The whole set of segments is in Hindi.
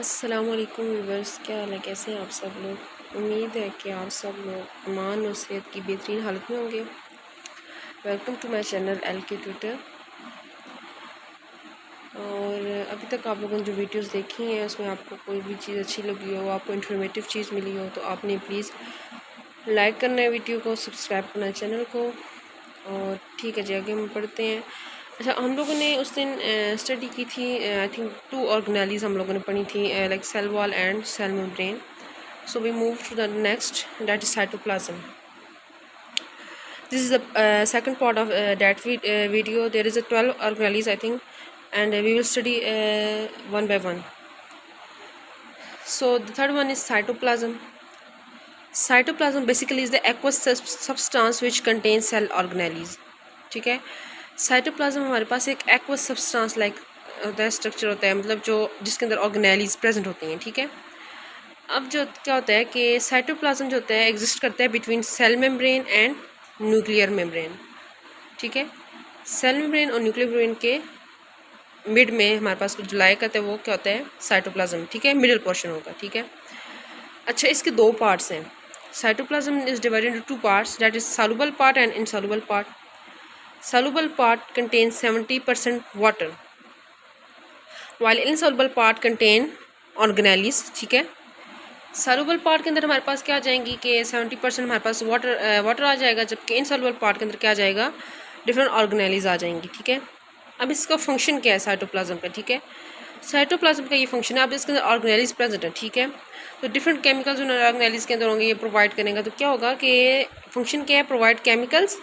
अस्सलामुअलैकुम व्यूवर्स, क्या हाल है? कैसे हैं आप सब लोग? उम्मीद है कि आप सब लोग ईमान और सेहत की बेहतरीन हालत में होंगे। Welcome to my channel LK Twitter. और अभी तक आप लोगों ने जो वीडियोस देखी हैं उसमें आपको कोई भी चीज़ अच्छी लगी हो, आपको इन्फॉर्मेटिव चीज़ मिली हो, तो आपने प्लीज़ लाइक करना है वीडियो को, सब्सक्राइब करना है चैनल को। और ठीक है जी, आगे हम पढ़ते हैं। अच्छा, हम लोगों ने उस दिन स्टडी की थी, आई थिंक 2 ऑर्गेनेलिज हम लोगों ने पढ़ी थी, like cell wall and cell membrane. So we move to the next, that is cytoplasm. This is the second part of that video. There is a 12 organelles, I think, and we will study one by one. So the third one is cytoplasm. Cytoplasm basically is the aqueous substance which contains cell organelles. ठीक है, साइटोप्लाज्म हमारे पास एक एक्वस सब्सटेंस लाइक होता है, स्ट्रक्चर होता है, मतलब जो जिसके अंदर ऑर्गेनेलीज प्रेजेंट होती हैं। ठीक है, अब जो क्या होता है कि साइटोप्लाज्म जो होता है एग्जिस्ट करता है between cell membrane and nuclear membrane. ठीक है, सेल मेम्ब्रेन और न्यूक्लियर मेम्ब्रेन के मिड में हमारे पास जो लाई करता है वो क्या होता है? साइटोप्लाज्म। ठीक है, मिडिल पोर्शन होगा। ठीक है, अच्छा, इसके दो पार्ट्स हैं। Cytoplasm is divided into 2 parts, that is soluble part and insoluble part. Soluble part contains 70% water while insoluble part contain organelles. ठीक है, सॉल्युबल पार्ट के अंदर हमारे पास क्या आ जाएंगी कि 70% हमारे पास वाटर आ जाएगा, जबकि इनसॉल्युबल पार्ट के अंदर क्या आ जाएगा? डिफरेंट ऑर्गेनेलीज आ जाएंगी। ठीक है, अब इसका फंक्शन क्या है साइटोप्लाज्म का? ठीक है, साइटोप्लाज्म का ये फंक्शन है, अब इसके अंदर ऑर्गेनेलीज प्रेजेंट है। ठीक है, तो डिफरेंट केमिकल्स उन ऑर्गेनेलीज के अंदर होंगे, ये प्रोवाइड करेगा। तो क्या होगा कि फंक्शन क्या है? Provide chemicals,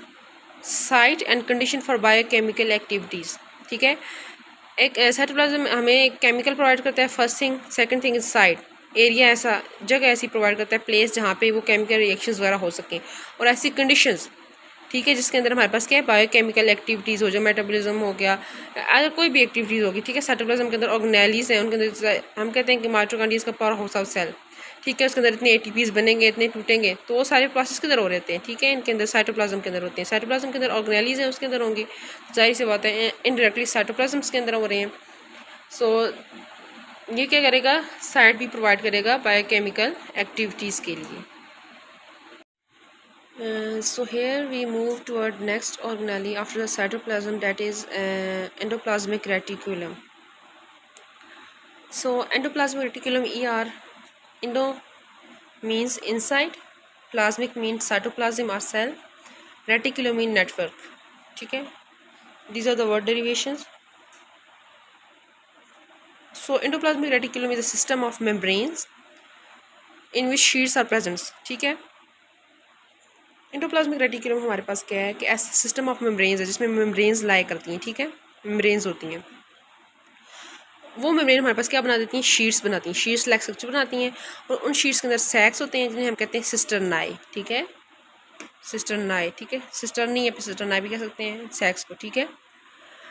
site and condition for biochemical activities. ठीक है, एक साइटोप्लाज्म हमें एक केमिकल प्रोवाइड करता है, first thing. Second thing is site, area, ऐसा जगह ऐसी प्रोवाइड करता है, प्लेस जहाँ पे वो केमिकल रिएक्शंस वगैरह हो सकें, और ऐसी कंडीशंस। ठीक है, जिसके अंदर हमारे पास क्या है? बायोकेमिकल एक्टिविटीज़ हो, जो मेटाबॉलिज्म हो गया, अगर कोई भी एक्टिविटीज़ होगी। ठीक है, साइटोप्लाज्म के अंदर ऑर्गेनेलीज हैं, उनके अंदर हम कहते हैं कि माइटोकॉन्ड्रिया का पावर हाउस ऑफ सेल। ठीक है, उसके अंदर इतने ATPs बनेंगे, इतने टूटेंगे, तो वो सारे प्रोसेस के अंदर हो रहते हैं। ठीक है, इनके अंदर साइटोप्लाज्म के अंदर होते हैं। साइटोप्लाज्म के अंदर ऑर्गेनेलीज हैं, उसके अंदर होंगे, जाहिर सी बात है इनडायरेक्टली साइटोप्लाज्म के अंदर हो रहे हैं। सो ये क्या करेगा? साइट भी प्रोवाइड करेगा बायोकेमिकल एक्टिविटीज़ के लिए। So here we move toward next organelle after the cytoplasm, that is endoplasmic reticulum. So endoplasmic reticulum, endo means inside, plasmic means cytoplasm or cell, reticulum means network. ठीक है, these are the word derivations. So endoplasmic reticulum is a system of membranes in which sheets are present. ठीक है, एंडोप्लाज्मिक रेटिकुलम हमारे पास क्या है कि ऐसा सिस्टम ऑफ मेम्ब्रेन्स है जिसमें मेम्ब्रेन्स लाई करती हैं। ठीक है, मेम्ब्रेन्स होती हैं, वो मेम्ब्रेन हमारे पास क्या बना देती हैं? शीट्स बनाती हैं, शीट्स लाइक स्ट्रक्चर बनाती हैं, और उन शीट्स के अंदर सैक्स होते हैं जिन्हें हम कहते हैं सिस्टर्नाई। ठीक है, सिस्टर्नाई। ठीक है, सिस्टर्नी या सिस्टर्नाई भी कह सकते हैं सैक्स को। ठीक है,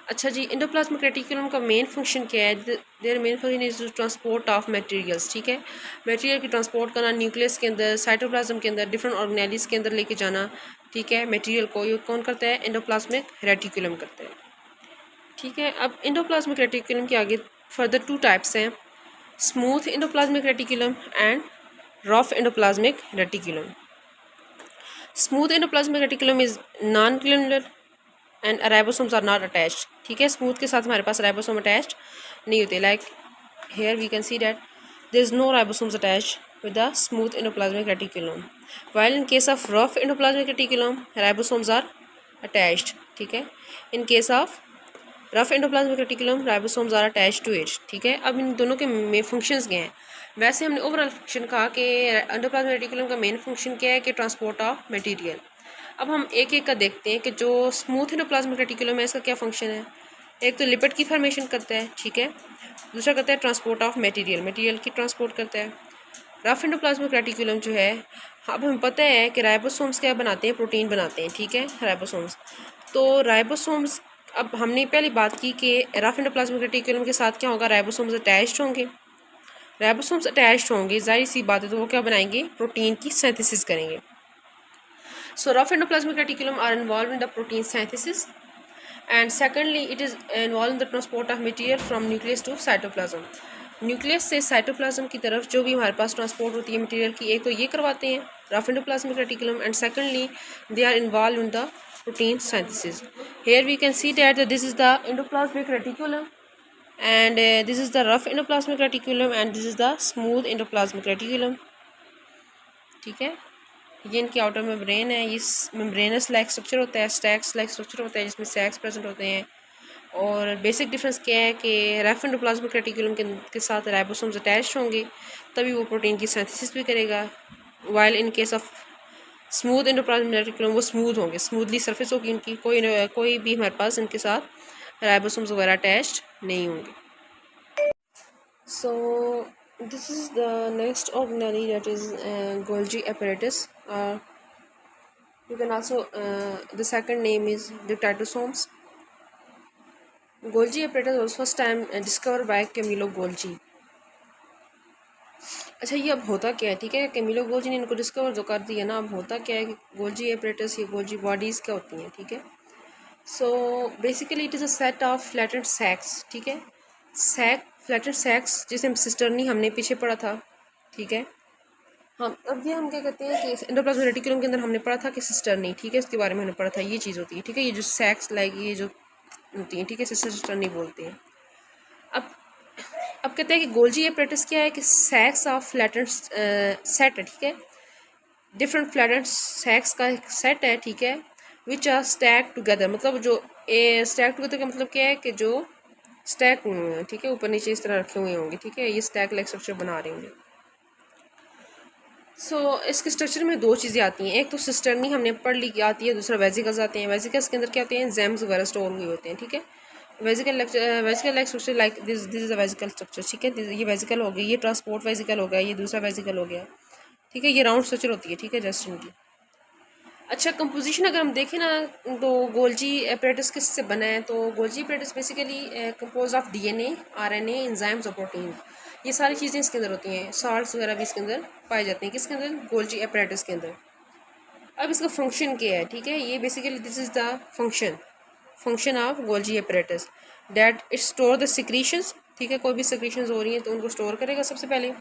अच्छा जी, एंडोप्लाज्मिक रेटिकुलम का मेन फंक्शन क्या है? Their main function is transport of materials. ठीक है, मटेरियल की ट्रांसपोर्ट करना, न्यूक्लियस के अंदर, साइटोप्लाज्म के अंदर, डिफरेंट ऑर्गेनेलीज के अंदर लेके जाना। ठीक है, मटेरियल को ये कौन करता है? एंडोप्लाज्मिक रेटिकुलम करता है। ठीक है, अब एंडोप्लाज्मिक रेटिकुलम के आगे फर्दर 2 टाइप्स हैं, smooth endoplasmic reticulum and rough endoplasmic reticulum. Smooth endoplasmic reticulum is non glandular and ribosomes are not attached. ठीक है, स्मूथ के साथ हमारे पास राइबोसोम अटैच्ड नहीं होते, like here we can see that there is no ribosomes attached with the smooth endoplasmic reticulum, while in case of rough endoplasmic reticulum ribosomes are attached. ठीक है, in case of rough endoplasmic reticulum ribosomes are attached to it. ठीक है, अब इन दोनों के मेन फंक्शंस क्या हैं? वैसे हमने ओवरऑल फंक्शन कहा कि एंडोप्लाज्मिक रेटिकुलम का मेन फंक्शन क्या है कि ट्रांसपोर्ट ऑफ मटेरियल। अब हम एक एक का देखते हैं कि जो स्मूथ एंडोप्लाज्मिक रेटिकुलम है इसका क्या फंक्शन है। एक तो लिपिड की फॉर्मेशन करता है। ठीक है, दूसरा करता है ट्रांसपोर्ट ऑफ मटेरियल की ट्रांसपोर्ट करता है। रफ एंडोप्लाज्मिक रेटिकुलम जो है, अब हमें पता है कि राइबोसोम्स क्या बनाते हैं? प्रोटीन बनाते हैं। ठीक है, राइबोसोम्स, तो राइबोसोम्स, अब हमने पहली बात की कि रफ एंडोप्लाज्मिक रेटिकुलम के साथ क्या होगा? राइबोसोम्स अटैच्ड होंगे। राइबोसोम्स अटैच्ड होंगे, जाहिर सी बात है, तो वो क्या बनाएंगे? प्रोटीन की सिंथेसिस करेंगे। So rough endoplasmic reticulum are involved in the protein synthesis, and secondly it is involved in the transport of material from nucleus to cytoplasm. Nucleus से साइटोप्लाज्म की तरफ जो भी हमारे पास ट्रांसपोर्ट होती है मटेरियल की, एक तो ये करवाते हैं rough endoplasmic reticulum, and secondly they are involve in the protein synthesis. Here we can see that this is the endoplasmic reticulum, and this is the rough endoplasmic reticulum, and this is the smooth endoplasmic reticulum. ठीक है, ये इनकी आउटर मेम्ब्रेन है. ये मेम्ब्रेनस लाइक स्ट्रक्चर होता है, स्टैक्स लाइक स्ट्रक्चर होता है जिसमें सैक्स प्रेजेंट होते हैं. और बेसिक डिफरेंस क्या है कि रफ एंडोप्लाज्मिक रेटिकुलम के साथ राइबोसोम्स अटैच्ड होंगे तभी वो प्रोटीन की सिंथेसिस भी करेगा, while in case of smooth endoplasmic reticulum वो स्मूथ होंगे, स्मूथली सरफेस होगी इनकी, कोई भी हमारे पास इनके साथ राइबोसोम्स वगैरह अटैच्ड नहीं होंगे. सो this is the next organelle, that is Golgi apparatus. You can also the second name is dictytosomes. Golgi apparatus was first time discovered by Camillo Golgi. अच्छा, ये अब होता क्या है? ठीक है, कैमिलो गोल्जी ने इनको डिस्कवर जो कर दिया ना. अब होता क्या है कि गोल्जी एपरेटस या गोल्जी बॉडीज़ क्या होती हैं? ठीक है, so basically it is a set of flattened sacs. ठीक है, फ्लैटेंड सैक्स जिसे हम सिस्टर्नी हमने पीछे पढ़ा था. ठीक है, अब ये हम क्या कहते हैं कि एंडोप्लाज्मिक रेटिकुलम के अंदर हमने पढ़ा था कि सिस्टर्नी. ठीक है, इसके बारे में हमने पढ़ा था, ये चीज़ होती है. ठीक है, ये जो सैक्स लाइक ये जो होती हैं, ठीक है, सिस्टर्नी बोलते हैं. अब कहते हैं कि गोल्जी एपरेटस क्या है कि सैक्स ऑफ फ्लैटेंड सेट है. ठीक है, डिफरेंट फ्लैटेंड सैक्स का एक सेट है. ठीक है, विच आर स्टैक टुगेदर. मतलब जो स्टैक टुगेदर का मतलब क्या है कि जो स्टैक हुए हैं. ठीक है, ऊपर नीचे इस तरह रखे हुए होंगे. ठीक है, ये स्टैक लाइक स्ट्रक्चर बना रहे होंगे. सो इसके स्ट्रक्चर में दो चीज़ें आती हैं. एक तो सिस्टर्नी हमने पढ़ ली आती है, दूसरा वेजिकल्स आते हैं. वेजिकल्स के अंदर क्या होते हैं? एंजाइम्स वगैरह स्टोर हुए होते हैं. ठीक है, vesicle like structure like this is a vesicle structure. ठीक है, ये वेजिकल हो गई, ये ट्रांसपोर्ट वेजिकल हो गया, ये दूसरा वेजिकल हो गया. ठीक है, ये राउंड स्ट्रक्चर होती है. ठीक है, जस्ट इनकी. अच्छा, कंपोजिशन अगर हम देखें ना तो गोल्जी एपरेटस किससे बना है? तो Golgi apparatus basically compose of DNA, RNA, enzymes और प्रोटीन. ये सारी चीज़ें इसके अंदर होती हैं. साल्ट्स वगैरह भी इसके अंदर पाए जाते हैं. किसके अंदर? गोल्जी एपरेटस के अंदर. अब इसका फंक्शन क्या है? ठीक है, ये basically this is the function of Golgi apparatus, that it store the secretions. ठीक है, कोई भी सिक्रीशंस हो रही हैं तो उनको स्टोर करेगा सबसे पहले.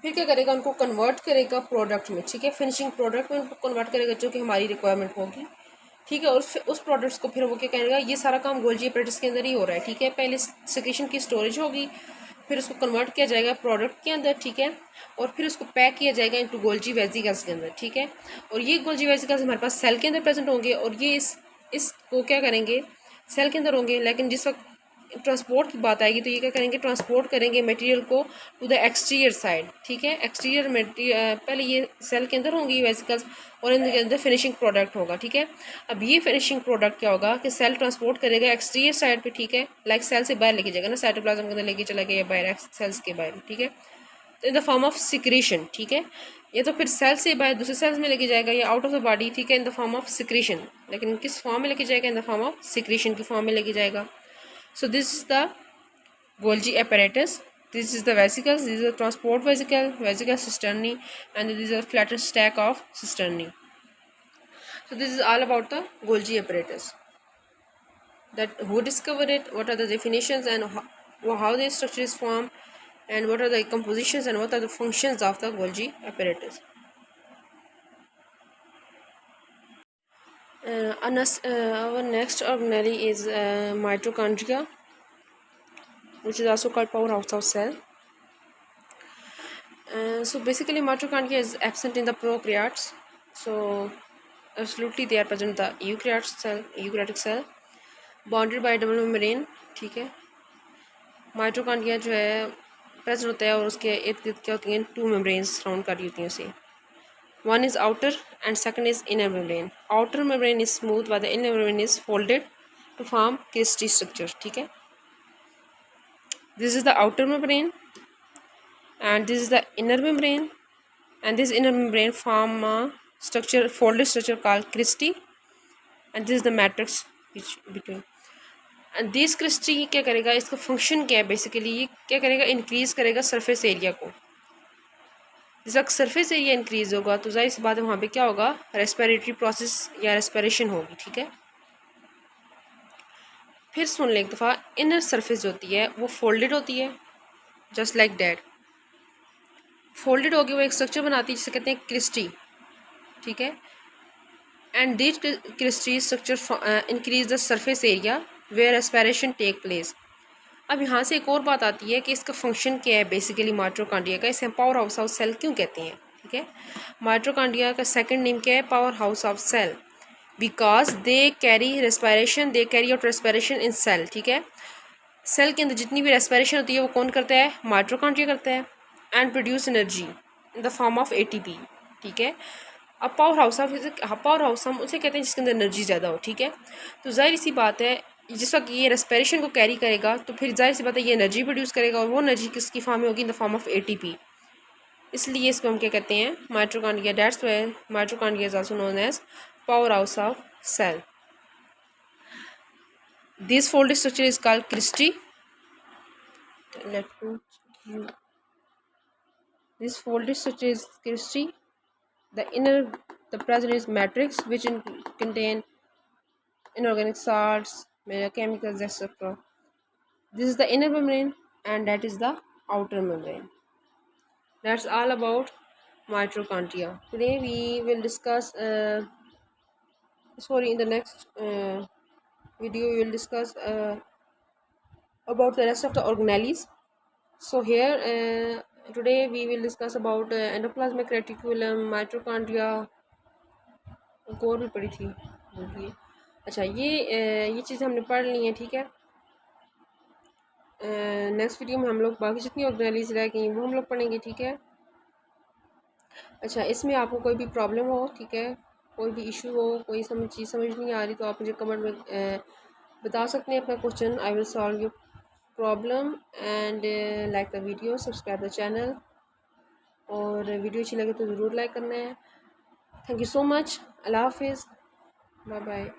फिर क्या करेगा? उनको कन्वर्ट करेगा प्रोडक्ट में. ठीक है, फिनिशिंग प्रोडक्ट में उनको कन्वर्ट करेगा जो कि हमारी रिक्वायरमेंट होगी. ठीक है, और उस प्रोडक्ट्स को फिर वो क्या करेगा? ये सारा काम गोल्जी एपरेटस के अंदर ही हो रहा है. ठीक है, पहले सिक्रीशन की स्टोरेज होगी, फिर उसको कन्वर्ट किया जाएगा प्रोडक्ट के अंदर. ठीक है, और फिर उसको पैक किया जाएगा इनटू गोल्जी वेजिकल्स के अंदर. ठीक है, और ये गोल्जी वेजिकल्स हमारे पास सेल के अंदर प्रेजेंट होंगे और ये इसको क्या करेंगे? सेल के अंदर होंगे. लेकिन जिस वक्त ट्रांसपोर्ट की बात आएगी तो ये क्या करेंगे? ट्रांसपोर्ट करेंगे मटेरियल को टू द एक्सटीरियर साइड. ठीक है, एक्सटीरियर मटेरियल पहले ये सेल के अंदर होंगी वेजिकल्स और इनके अंदर फिनिशिंग प्रोडक्ट होगा. ठीक है, अब ये फिनिशिंग प्रोडक्ट क्या होगा कि सेल ट्रांसपोर्ट करेगा एक्सटीरियर साइड पे. ठीक है, लाइक सेल से बाहर लेके जाएगा ना, साइटोप्लाज्म के अंदर लेके चला गया या बाहर सेल्स के बाहर. ठीक है, तो इन द फॉर्म ऑफ सिक्रीशन. ठीक है, या तो फिर सेल से बाहर दूसरे सेल्स में लेके जाएगा या आउट ऑफ द बॉडी. ठीक है, इन द फॉर्म ऑफ सिक्रीशन. लेकिन किस फॉर्म में लेके जाएगा? इन द फॉर्म ऑफ सिक्रीशन की फॉर्म में लेके जाएगा. So this is the Golgi apparatus. This is the vesicles. This is the transport vesicle cisternae, and this is a flattened stack of cisternae. So this is all about the Golgi apparatus. That who discovered it, what are the definitions, and how the structure is formed, and what are the compositions and what are the functions of the Golgi apparatus. Our next organelle is mitochondria, which is also called powerhouse of cell. So basically mitochondria is absent in the prokaryotes. So absolutely they are present in the eukaryotic cell, bounded by double membrane. ठीक है, माइटोकॉन्ड्रिया जो है प्रेजेंट होता है और उसके इर्द गिर्द क्या होती हैं? टू मेम्ब्रेन्स सराउंड कर रही होती हैं उसे. One is outer and second is inner membrane. Outer membrane is smooth while the inner membrane is folded to form crystal structure. ठीक है, this is the outer membrane and this is the inner membrane, and this inner membrane form a structure, folded structure called cristae, and this is the matrix which between. And this cristae क्या करेगा? इसका फंक्शन क्या है? बेसिकली ये क्या करेगा? इंक्रीज करेगा सरफेस एरिया को. जिस वक्त सरफेस एरिया इंक्रीज होगा तो जाहिर सी बात है वहाँ पे क्या होगा? रेस्पिरेटरी प्रोसेस या रेस्पिरेशन होगी. ठीक है, फिर सुन लें एक दफ़ा. इनर सरफेस जो होती है वो फोल्डेड होती है. Just like that. फोल्डेड होकर वो एक स्ट्रक्चर बनाती है जिसे कहते हैं क्रिस्टी, ठीक है। And this cristae structure increase the surface area where aspiration take place. अब यहाँ से एक और बात आती है कि इसका फंक्शन क्या है बेसिकली माइटोकॉन्ड्रिया का, इसे हम पावर हाउस ऑफ सेल क्यों कहते हैं, ठीक है। माइटोकॉन्ड्रिया का सेकंड नेम क्या है, power house of cell, because they carry respiration, they carry out respiration in cell, ठीक है। सेल के अंदर जितनी भी रेस्पायरेशन होती है वो कौन करता है, माइटोकॉन्ड्रिया करता है। And produce energy in the form of ATP, ठीक है। अब पावर हाउस हम उसे कहते हैं जिसके अंदर एनर्जी ज़्यादा हो, ठीक है। तो जाहिर सी बात है जिस वक्त ये रेस्पिरेशन को कैरी करेगा तो फिर जाहिर सी बात है ये एनर्जी प्रोड्यूस करेगा, और वो एनर्जी किसकी फॉर्म में होगी, in the form of ATP. इसलिए इसको हम क्या कहते हैं, mitochondria. That's why mitochondria is also known as power house of cell. This folded structure is called cristae. This folded structure is crystal. The present is matrix, which contain inorganic salts, chemicals, etc. This is the inner membrane, and that is the outer membrane. That's all about mitochondria. Today we will discuss. In the next video we will discuss about the rest of the organelles. So here today we will discuss about endoplasmic reticulum, mitochondria, एक और भी पढ़ी थी भूलिए। अच्छा ये चीज़ें हमने पढ़ ली हैं, ठीक है। नेक्स्ट वीडियो में हम लोग बाकी जितनी ऑर्गेनेलीज रह गई वो हम लोग पढ़ेंगे, ठीक है। अच्छा इसमें आपको कोई भी प्रॉब्लम हो, ठीक है, कोई भी इशू हो, कोई चीज़ समझ नहीं आ रही तो आप मुझे कमेंट में बता सकते हैं अपना question. I will solve your problem. And like the video, subscribe the channel, और वीडियो अच्छी लगे तो ज़रूर लाइक करना है। Thank you so much. अल्लाह हाफिज़, बाय बाय।